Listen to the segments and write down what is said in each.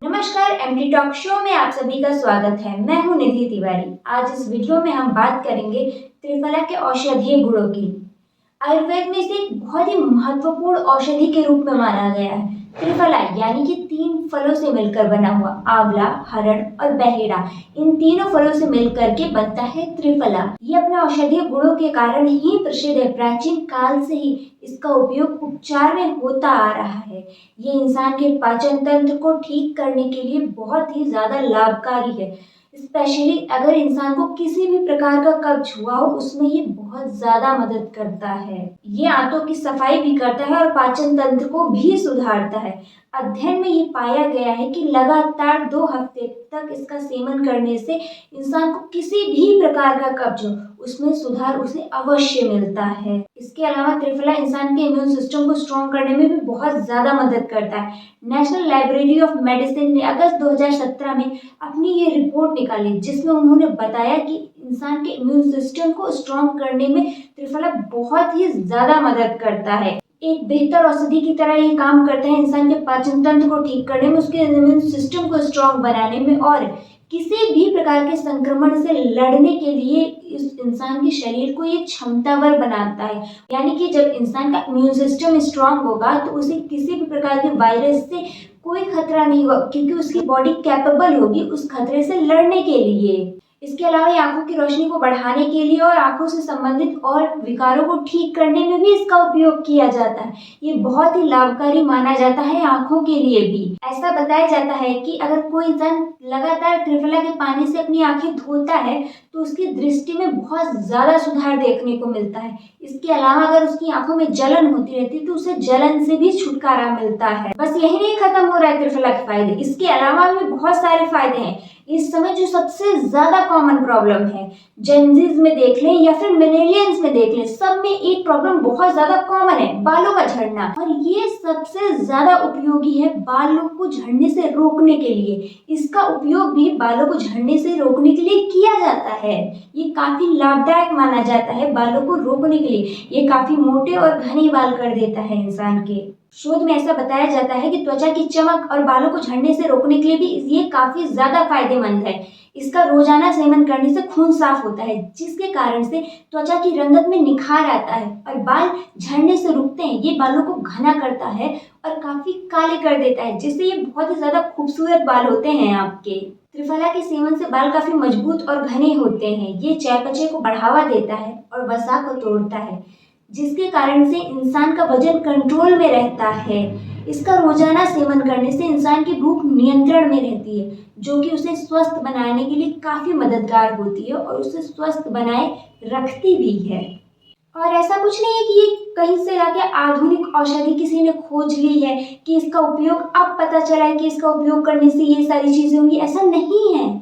नमस्कार, MD talk show में आप सभी का स्वागत है। मैं हूं निधि तिवारी। आज इस वीडियो में हम बात करेंगे त्रिफला के औषधीय गुणों की। आयुर्वेद में इसे एक बहुत ही महत्वपूर्ण औषधि के रूप में माना गया है। त्रिफला यानी कि 3 फलों से मिलकर बना हुआ आंवला, हरड़ और बहेड़ा, इन तीनों फलों से मिलकर के बनता है त्रिफला। ये अपने औषधीय गुणों के कारण ही प्रसिद्ध है। प्राचीन काल से ही इसका उपयोग उपचार में होता आ रहा है। ये इंसान के पाचन तंत्र को ठीक करने के लिए बहुत ही ज्यादा लाभकारी है। स्पेशली अगर इंसान को किसी भी प्रकार का कब्ज हुआ हो, उसमें ये बहुत ज्यादा मदद करता है। ये आंतों की सफाई भी करता है और पाचन तंत्र को भी सुधारता है। अध्ययन में ये पाया गया है कि लगातार 2 हफ्ते तक इसका सेवन करने से इंसान को किसी भी प्रकार का कब्ज हो, उसमें सुधार उसे अवश्य मिलता है। इसके अलावा त्रिफला इंसान के इम्यून सिस्टम को स्ट्रॉन्ग करने में भी बहुत ज्यादा मदद करता है। नेशनल लाइब्रेरी ऑफ मेडिसिन ने अगस्त 2017 में अपनी ये रिपोर्ट निकाली, जिसमें उन्होंने बताया कि इंसान के इम्यून सिस्टम को स्ट्रॉन्ग करने में त्रिफला बहुत ही ज्यादा मदद करता है। एक बेहतर औषधि की तरह ये काम करता है इंसान के पाचन तंत्र को ठीक करने में, उसके इम्यून सिस्टम को स्ट्रॉन्ग बनाने में और किसी भी प्रकार के संक्रमण से लड़ने के लिए इस इंसान के शरीर को ये क्षमतावर बनाता है। यानी कि जब इंसान का इम्यून सिस्टम स्ट्रांग होगा तो उसे किसी भी प्रकार के वायरस से कोई खतरा नहीं होगा, क्योंकि उसकी बॉडी कैपेबल होगी उस खतरे से लड़ने के लिए। इसके अलावा ये आंखों की रोशनी को बढ़ाने के लिए और आंखों से संबंधित और विकारों को ठीक करने में भी इसका उपयोग किया जाता है। ये बहुत ही लाभकारी माना जाता है आंखों के लिए भी। ऐसा बताया जाता है कि अगर कोई इंसान लगातार त्रिफला के पानी से अपनी आंखें धोता है तो उसकी दृष्टि में बहुत ज्यादा सुधार देखने को मिलता है। इसके अलावा अगर उसकी आंखों में जलन होती रहती है तो उसे जलन से भी छुटकारा मिलता है। बस यही नहीं खत्म हो रहा है त्रिफला के फायदे, इसके अलावा भी बहुत सारे फायदे हैं। इस समय जो सबसे ज्यादा कॉमन प्रॉब्लम है, जेंजीज में देख लें या फिर मिलेनियल्स में देख लें, सब में एक प्रॉब्लम बहुत ज्यादा कॉमन है, बालों का झड़ना। और ये सबसे ज्यादा उपयोगी है बालों को झड़ने से रोकने के लिए। इसका उपयोग भी बालों को झड़ने से रोकने के लिए किया जाता है। ये काफी लाभदायक माना जाता है बालों को रोकने के लिए। ये काफी मोटे और घने बाल कर देता है इंसान के। शोध में ऐसा बताया जाता है कि त्वचा की चमक और बालों को झड़ने से रोकने के लिए भी ये काफी ज्यादा फायदेमंद है। इसका रोजाना सेवन करने से खून साफ होता है, जिसके कारण से त्वचा की रंगत में निखार आता है और बाल झड़ने से रुकते हैं। ये बालों को घना करता है और काफी काले कर देता है, जिससे ये बहुत ही ज्यादा खूबसूरत बाल होते हैं आपके। त्रिफला के सेवन से बाल काफी मजबूत और घने होते हैं। ये चयापचय को बढ़ावा देता है और वसा को तोड़ता है, जिसके कारण से इंसान का वजन कंट्रोल में रहता है। इसका रोजाना सेवन करने से इंसान की भूख नियंत्रण में रहती है, जो कि उसे स्वस्थ बनाने के लिए काफी मददगार होती है और उसे स्वस्थ बनाए रखती भी है। और ऐसा कुछ नहीं है कि ये कहीं से जाके आधुनिक औषधि किसी ने खोज ली है कि इसका उपयोग अब पता चला है कि इसका उपयोग करने से ये सारी चीजें होंगी, ऐसा नहीं है।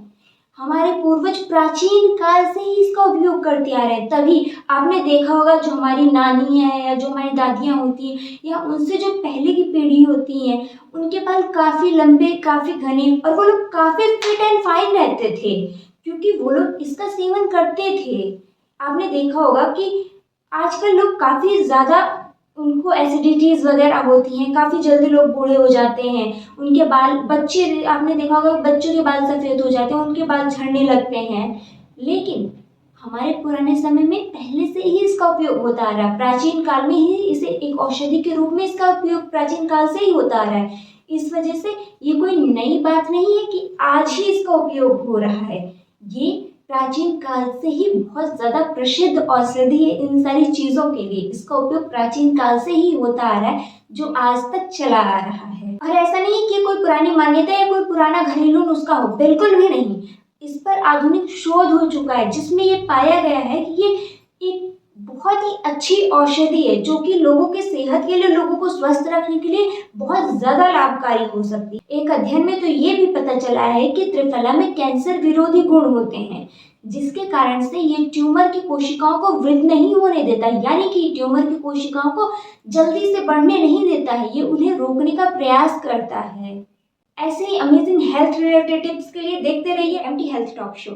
हमारे पूर्वज प्राचीन काल से ही इसका उपयोग करते आ रहे हैं। तभी आपने देखा होगा जो हमारी नानी है या जो हमारी दादियाँ होती हैं या उनसे जो पहले की पीढ़ी होती है, उनके बाल काफी लंबे, काफी घने और वो लोग काफी फिट एंड फाइन रहते थे, क्योंकि वो लोग इसका सेवन करते थे। आपने देखा होगा कि आजकल लोग काफी ज्यादा उनको एसिडिटीज वगैरह होती हैं, काफी जल्दी लोग बूढ़े हो जाते हैं। उनके बाल, बच्चे आपने देखा होगा बच्चों के बाल सफेद हो जाते हैं, उनके बाल झड़ने लगते हैं। लेकिन हमारे पुराने समय में पहले से ही इसका उपयोग होता आ रहा है। प्राचीन काल में ही इसे एक औषधि के रूप में इसका उपयोग प्राचीन काल से ही होता आ रहा है। इस वजह से ये कोई नई बात नहीं है कि आज ही इसका उपयोग हो रहा है। ये प्राचीन काल से ही बहुत ज्यादा प्रसिद्ध औषधि है इन सारी चीजों के लिए। इसका उपयोग प्राचीन काल से ही होता आ रहा है, जो आज तक चला आ रहा है। और ऐसा नहीं कि कोई पुरानी मान्यता या कोई पुराना घरेलू नुस्खा हो, बिल्कुल भी नहीं। इस पर आधुनिक शोध हो चुका है, जिसमें ये पाया गया है कि ये एक बहुत ही अच्छी औषधि है, जो कि लोगों के सेहत के लिए, लोगों को स्वस्थ रखने के लिए बहुत ज्यादा लाभकारी हो सकती है। एक अध्ययन में तो ये भी पता चला है कि त्रिफला में कैंसर विरोधी गुण होते हैं, जिसके कारण से ये ट्यूमर की कोशिकाओं को वृद्धि नहीं होने देता, यानी कि ट्यूमर की कोशिकाओं को जल्दी से बढ़ने नहीं देता है। ये उन्हें रोकने का प्रयास करता है। ऐसे ही अमेजिंग हेल्थ रिलेटेड टिप्स के लिए देखते रहिए एमडी हेल्थ टॉक शो।